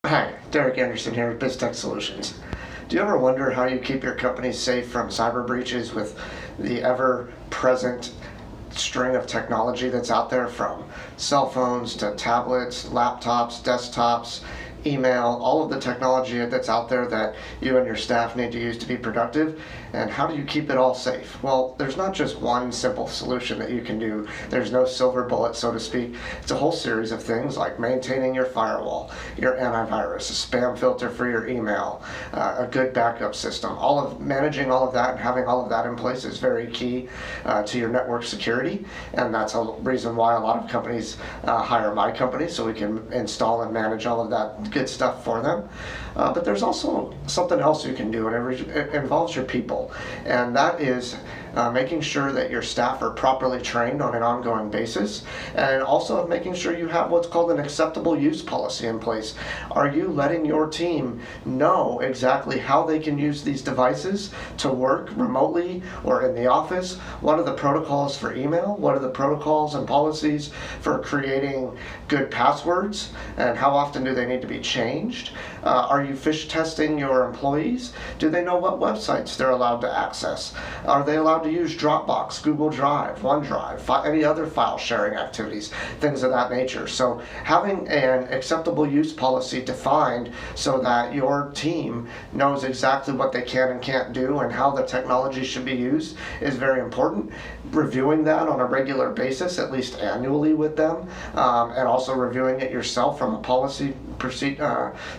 Hi, Derek Anderson here with BizTech Solutions. Do you ever wonder how you keep your company safe from cyber breaches with the ever-present string of technology that's out there, from cell phones to tablets, laptops, desktops, email, all of the technology that's out there that you and your staff need to use to be productive? And how do you keep it all safe? Well, there's not just one simple solution that you can do. There's no silver bullet, so to speak. It's a whole series of things like maintaining your firewall, your antivirus, a spam filter for your email, a good backup system. Managing all of that and having all of that in place is very key to your network security, and that's a reason why a lot of companies hire my company, so we can install and manage all of that good stuff for them. But there's also something else you can do, and it involves your people, and that is making sure that your staff are properly trained on an ongoing basis, and also making sure you have what's called an acceptable use policy in place. Are you letting your team know exactly how they can use these devices to work remotely or in the office? What are the protocols for email? What are the protocols and policies for creating good passwords? And how often do they need to be changed? Are you phish testing your employees? Do they know what websites they're allowed to access? Are they allowed to use Dropbox, Google Drive, OneDrive, any other file sharing activities, things of that nature? So having an acceptable use policy defined so that your team knows exactly what they can and can't do and how the technology should be used is very important. Reviewing that on a regular basis, at least annually with them, and also reviewing it yourself from a policy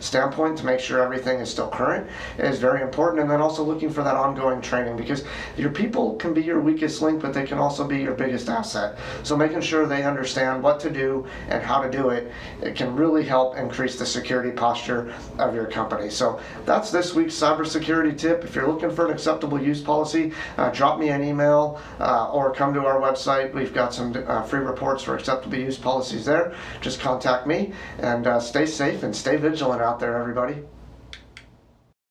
standpoint to make sure everything is still current is very important. And then also looking for that ongoing training, because your people can be your weakest link, but they can also be your biggest asset. So making sure they understand what to do and how to do it, it can really help increase the security posture of your company. So that's this week's cybersecurity tip. If you're looking for an acceptable use policy, drop me an email or come to our website. We've got some free reports for acceptable use policies there. Just contact me, and stay safe and stay vigilant out there, everybody.